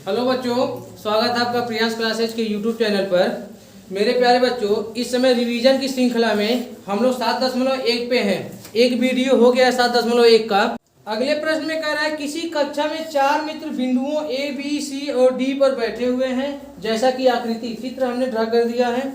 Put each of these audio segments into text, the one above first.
Hello बच्चों, स्वागत है आपका प्रियांश क्लासेज के यूट्यूब चैनल पर। मेरे प्यारे बच्चों, इस समय रिवीजन की श्रृंखला में हम लोग 7.1 पे हैं। एक वीडियो हो गया है 7.1 का। अगले प्रश्न में कह रहा है किसी कक्षा में 4 मित्र बिंदुओं ए बी सी और डी पर बैठे हुए हैं। जैसा कि आकृति चित्र हमने ड्रा कर दिया है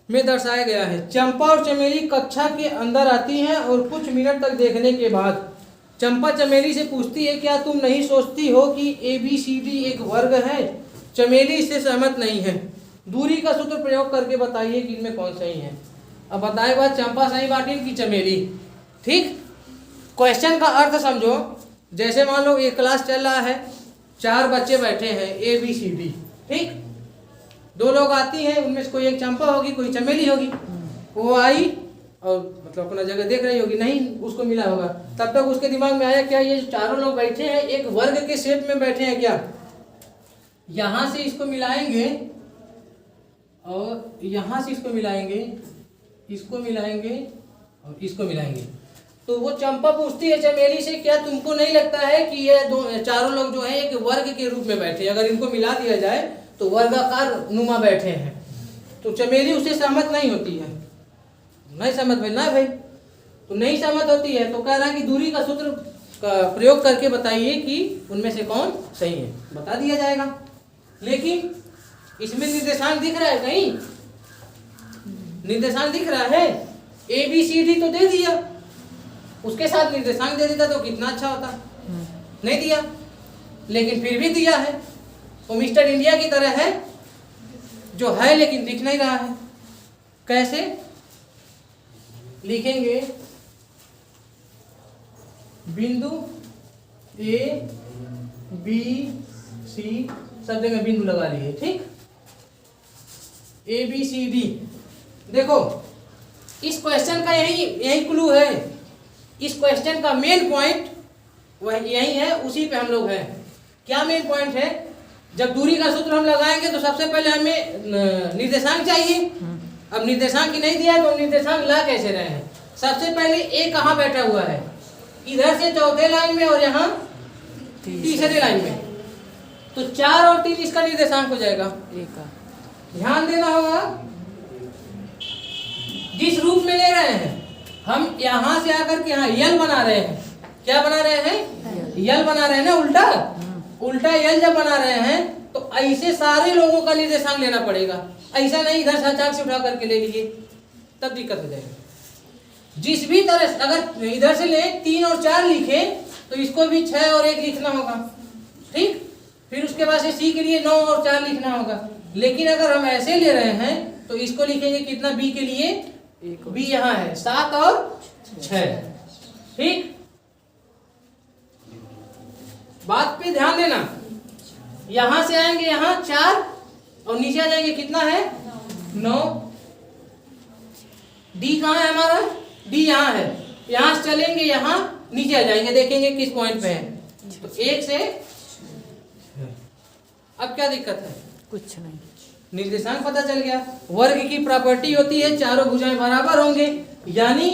में दर्शाया गया है। चंपा और चमेली कक्षा के अंदर आती हैं और कुछ मिनट तक देखने के बाद चंपा चमेली से पूछती है, क्या तुम नहीं सोचती हो कि ए बी सी डी एक वर्ग है? चमेली इससे सहमत नहीं है। दूरी का सूत्र प्रयोग करके बताइए कि इनमें कौन सही है। अब बताए बात, चंपा सही बाटी की चमेली। ठीक, क्वेश्चन का अर्थ समझो। जैसे मान लो एक क्लास चल रहा है, 4 बच्चे बैठे हैं ए बी सी डी। ठीक, 2 लोग आती हैं, उनमें से कोई एक चंपा होगी, कोई चमेली होगी। वो आई और मतलब अपना जगह देख रही होगी, नहीं उसको मिला होगा। तब तक उसके दिमाग में आया, क्या ये चारों लोग बैठे हैं एक वर्ग के शेप में बैठे हैं क्या? यहां से इसको मिलाएंगे और यहां से इसको मिलाएंगे, इसको मिलाएंगे और इसको मिलाएंगे। तो वो चंपा पूछती है चमेली से, क्या तुमको नहीं लगता है कि ये चारों लोग जो है एक वर्ग के रूप में बैठे हैं? अगर इनको मिला दिया जाए तो वर्गाकार नुमा बैठे हैं। तो चमेली उससे सहमत नहीं होती है। नहीं सहमत भाई, ना भाई, तो नहीं सहमत होती है। तो कह रहा है कि दूरी का सूत्र का प्रयोग करके बताइए कि उनमें से कौन सही है। बता दिया जाएगा, लेकिन इसमें निर्देशांक दिख रहा है? कहीं निर्देशांक दिख रहा है? ए बी सी डी तो दे दिया, उसके साथ निर्देशांक दे देता तो कितना अच्छा होता। नहीं दिया, लेकिन फिर भी दिया है। वो मिस्टर इंडिया की तरह है, जो है लेकिन दिख नहीं रहा है। कैसे लिखेंगे? बिंदु ए बी सी, सब जगह बिंदु लगा लिए। ठीक, ए बी सी डी। देखो, इस क्वेश्चन का यही क्लू है। इस क्वेश्चन का मेन पॉइंट वह यही है, उसी पे हम लोग हैं। क्या मेन पॉइंट है? जब दूरी का सूत्र हम लगाएंगे तो सबसे पहले हमें निर्देशांक चाहिए। अब निर्देशांक की नहीं दिया तो निर्देशांक ला कैसे रहे हैं? सबसे पहले ए कहाँ बैठा हुआ है? इधर से चौथे लाइन में और यहाँ तीसरे लाइन में। तो 4 और 3 इसका निर्देशांक हो जाएगा। ध्यान देना होगा, जिस रूप में ले रहे हैं हम, यहां से आकर के यहाँ यल बना रहे हैं। क्या बना रहे हैं? यल बना रहे हैं ना। उल्टा यल जब बना रहे हैं तो ऐसे सारे लोगों का निर्देशांक लेना पड़ेगा। ऐसा नहीं इधर से अचानक से उठा करके ले लिए, तब दिक्कत हो जाएगी। जिस भी तरह से अगर इधर से ले 3 और 4 लिखे तो इसको भी 6 और 1 लिखना होगा। ठीक, फिर उसके बाद से सी के लिए 9 और 4 लिखना होगा। लेकिन अगर हम ऐसे ले रहे हैं तो इसको लिखेंगे कितना? बी के लिए बी यहाँ है 7 और 6। ठीक, बात पे ध्यान देना। यहां से आएंगे यहाँ 4 और नीचे आ जाएंगे, कितना है? 9। डी कहाँ है हमारा? डी यहाँ है। यहां से चलेंगे, यहाँ नीचे आ जाएंगे, देखेंगे किस पॉइंट पे है। तो 1 से अब क्या दिक्कत है? कुछ नहीं, निर्देशांक पता चल गया। वर्ग की प्रॉपर्टी होती है चारों भुजाएं बराबर होंगे, यानी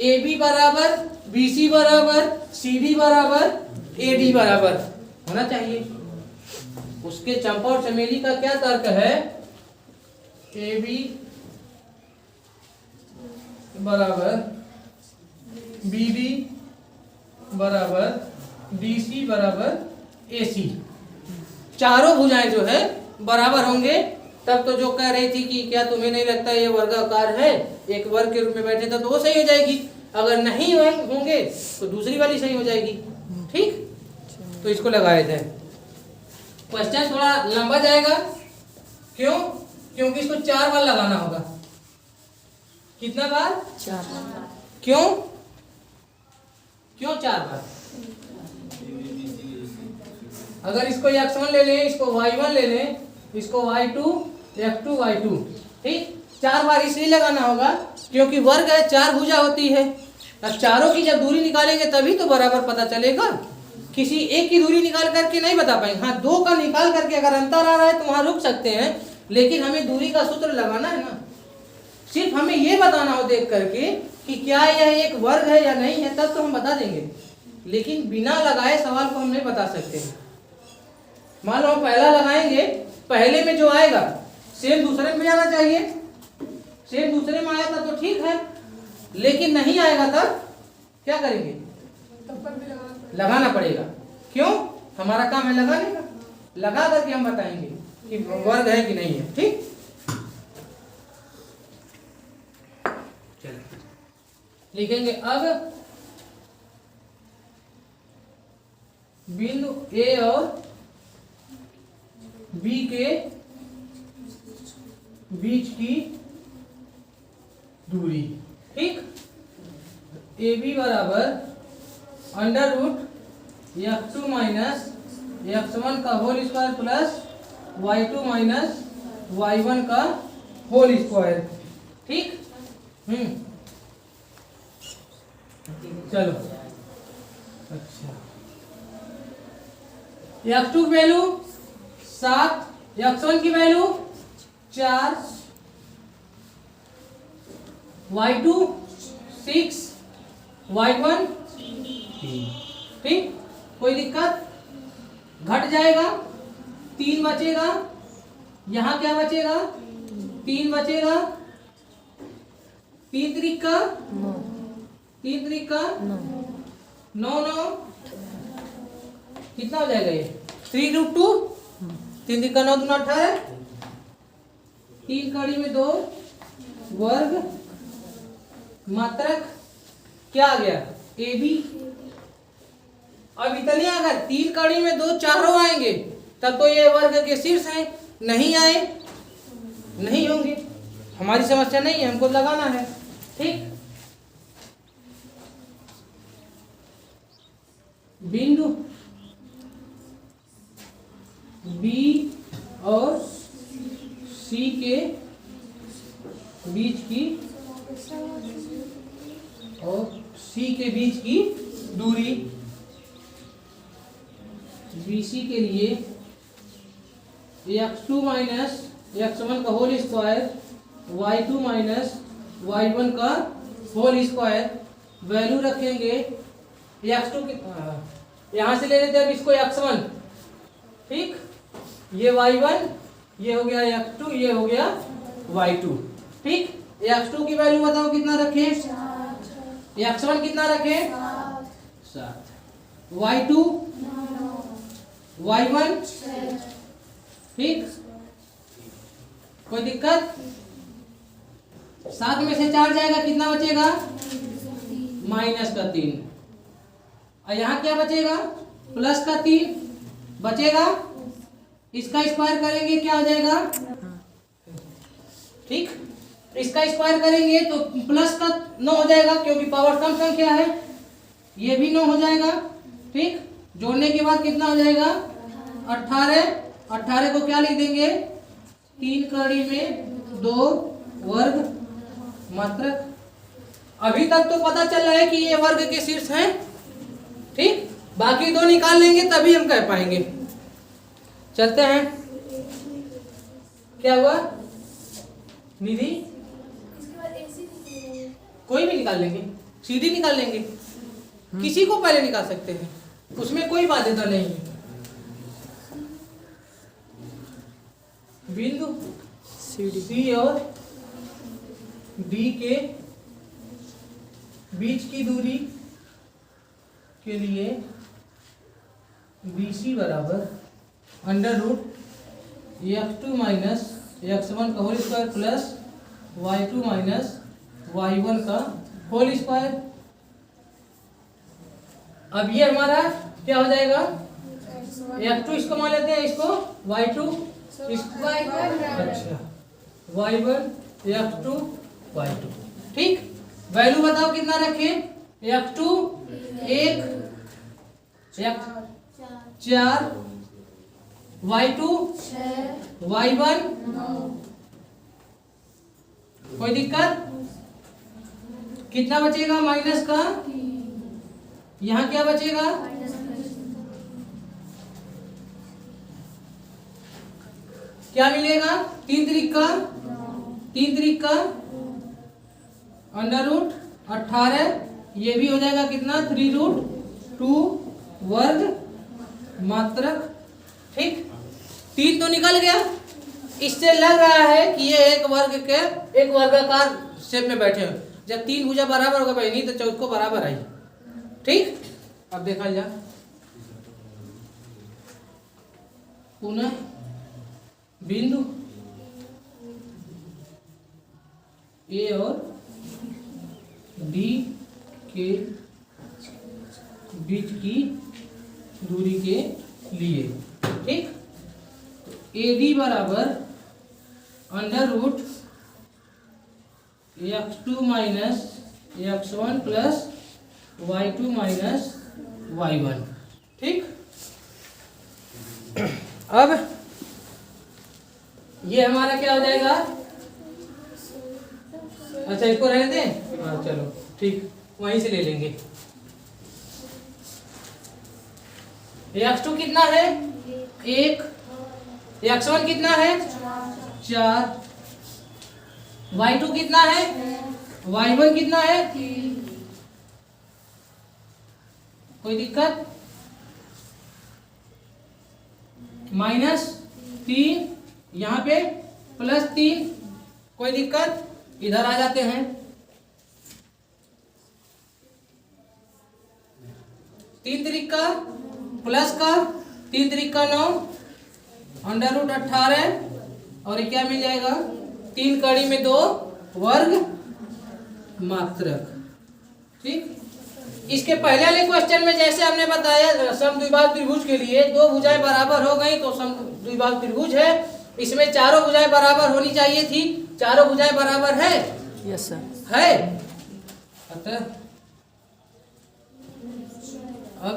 ए बी बराबर बी सी बराबर सी डी बराबर ए डी बराबर होना चाहिए। उसके चंपा और चमेली का क्या तर्क है? ए बी बराबर बी डी बराबर डी सी बराबर ए सी। चारों भुजाएं जो है बराबर होंगे। तब तो जो कह रही थी कि क्या तुम्हें नहीं लगता ये वर्गाकार है, एक वर्ग के रूप में बैठे था, तो वो सही हो जाएगी। अगर नहीं होंगे तो दूसरी वाली सही हो जाएगी। ठीक, तो इसको लगाए थे। क्वेश्चन थोड़ा लंबा जाएगा। क्यों? क्योंकि इसको 4 बार लगाना होगा। कितना बार? 4 बार। क्यों 4 बार? अगर इसको x1 ले लें, इसको y1 ले लें, इसको y2 f2 y2। ठीक, 4 बार इसलिए लगाना होगा क्योंकि वर्ग है, 4 भुजा होती है। अब चारों की जब दूरी निकालेंगे तभी तो बराबर पता चलेगा। किसी एक की दूरी निकाल करके नहीं बता पाएंगे। हाँ, 2 का निकाल करके अगर अंतर आ रहा है तो वहां रुक सकते हैं, लेकिन हमें दूरी का सूत्र लगाना है ना। सिर्फ हमें ये बताना हो देख करके कि क्या यह एक वर्ग है या नहीं है, तब तो हम बता देंगे। लेकिन बिना लगाए सवाल को हम नहीं बता सकते हैं। मान लो हम पहला लगाएंगे, पहले में जो आएगा सेम दूसरे में भी आना चाहिए। सेम दूसरे में आया था तो ठीक है, लेकिन नहीं आएगा तब क्या करेंगे? लगाना पड़ेगा। क्यों? हमारा काम है लगाने का। लगा करके हम बताएंगे कि वर्ग है कि नहीं है। ठीक, चलिए लिखेंगे अब बिंदु ए और बी के बीच की दूरी। ठीक, ए बी बराबर under root x2 minus x1 का whole square plus y2 minus y1 का होल स्क्वायर। ठीक, चलो अच्छा, x2 की वैल्यू 7, x1 की वैल्यू 4, y2 6, y1 3। ठीक, कोई दिक्कत? घट जाएगा, 3 बचेगा, यहाँ क्या बचेगा? 3 बचेगा, 3 त्रिक का 9 9, कितना हो जाएगा ये? 3√2, 3 त्रिक का 9 दूना 18, 3 कड़ी में 2 वर्ग मात्रक क्या आ गया? A B. अब इतने अगर 3 कड़ी में 2 चारों आएंगे तब तो ये वर्ग के शीर्ष हैं। नहीं आए, नहीं होंगे, हमारी समस्या नहीं है, हमको लगाना है। ठीक, बिंदु बी और सी के बीच की दूरी BC के लिए x2 माइनस x1 का whole square, y2 minus y1 का होल स्क्वायर। वैल्यू रखेंगे x2 की, यहाँ से ले लेते हैं अब इसको x1। ठीक, ये y1, ये हो गया x2, ये हो गया y2। ठीक, x2 की वैल्यू बताओ कितना रखें? x1 कितना रखें? 7, y2 y1। ठीक, कोई दिक्कत? 7 में से 4 जाएगा, कितना बचेगा? -3। और यहाँ क्या बचेगा? +3 बचेगा। इसका स्क्वायर करेंगे क्या हो जाएगा? ठीक, इसका स्क्वायर करेंगे तो +9 हो जाएगा, क्योंकि पावर सम संख्या है। ये भी 9 हो जाएगा। ठीक, जोड़ने के बाद कितना हो जाएगा? 18। 18 को क्या लिख देंगे? 3 कड़ी में 2 वर्ग मात्रक। अभी तक तो पता चल रहा है कि ये वर्ग के शीर्ष हैं। ठीक, बाकी 2 निकाल लेंगे तभी हम कह पाएंगे। चलते हैं, क्या हुआ निधि? कोई भी निकाल लेंगे, सीधी निकाल लेंगे, किसी को पहले निकाल सकते हैं, उसमें कोई बाध्यता नहीं है। बिंदु सी और डी के बीच की दूरी के लिए BC बराबर under root x2 minus x1 का whole square plus y2 minus y1 का होल स्क्वायर। अब ये हमारा क्या हो जाएगा? x2 इसको मान लेते हैं, इसको y2, अच्छा y1 x2 y2। ठीक, वैल्यू बताओ कितना रखें? x2 1, x4, y2 y1। कोई दिक्कत? कितना बचेगा माइनस का? यहाँ क्या बचेगा? क्या मिलेगा? 3 त्रिक का अंडर रूट 18, ये भी हो जाएगा कितना? 3√2 वर्ग मात्रक। ठीक, 3 तो निकल गया। इससे लग रहा है कि ये एक वर्गाकार शेप में बैठे हैं। जब 3 भुजा बराबर होगा भाई, नहीं तो चौको बराबर आई। ठीक, अब देखा जा पुनः बिंदु ए और डी के बीच की दूरी के लिए। ठीक, ए डी बराबर √ x2 minus x1 plus y2 minus y1। ठीक, अब ये हमारा क्या हो जाएगा? अच्छा, इसको रहने दें। हाँ चलो ठीक, वहीं से ले लेंगे। x2 कितना है? 1। x1 कितना है? 4। y2 कितना है? y1 कितना है? कोई दिक्कत? -3, यहाँ पे +3, कोई दिक्कत? इधर आ जाते हैं। 3 त्रिका प्लस का 3 त्रिका 9 √18 और ये क्या मिल जाएगा? 3 कड़ी में 2 वर्ग मात्रक। ठीक, इसके पहले वाले क्वेश्चन में जैसे हमने बताया समद्विबाहु त्रिभुज के लिए 2 भुजाएं बराबर हो गई तो समद्विबाहु त्रिभुज है। इसमें चारों भुजाएं बराबर होनी चाहिए थी। चारों भुजाएं बराबर है? यस सर, है। अतः अब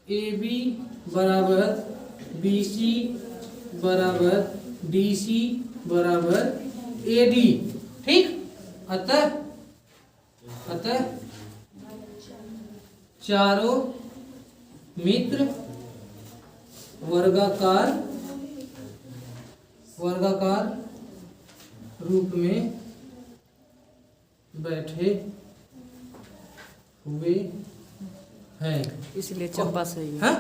AB बराबर BC बराबर DC बराबर AD। ठीक, अतः चारों मित्र वर्गाकार रूप में बैठे हुए हैं। इसलिए चंपा सही है। हाँ?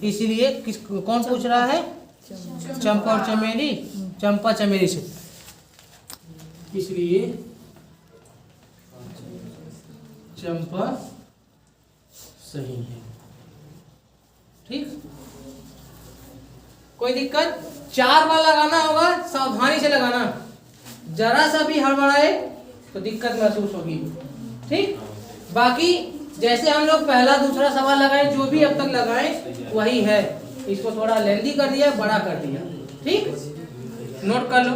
इसलिए कौन पूछ रहा है? चंपा और चमेली। चंपा चमेली से, इसलिए चंपा सही है। ठीक, कोई दिक्कत? 4 बार लगाना होगा, सावधानी से लगाना, जरा सा भी हड़बड़ाए तो दिक्कत महसूस होगी। ठीक, बाकी जैसे हम लोग पहला दूसरा सवाल लगाए, जो भी अब तक लगाए वही है। इसको थोड़ा लेंदी कर दिया, बड़ा कर दिया। ठीक, नोट कर लो।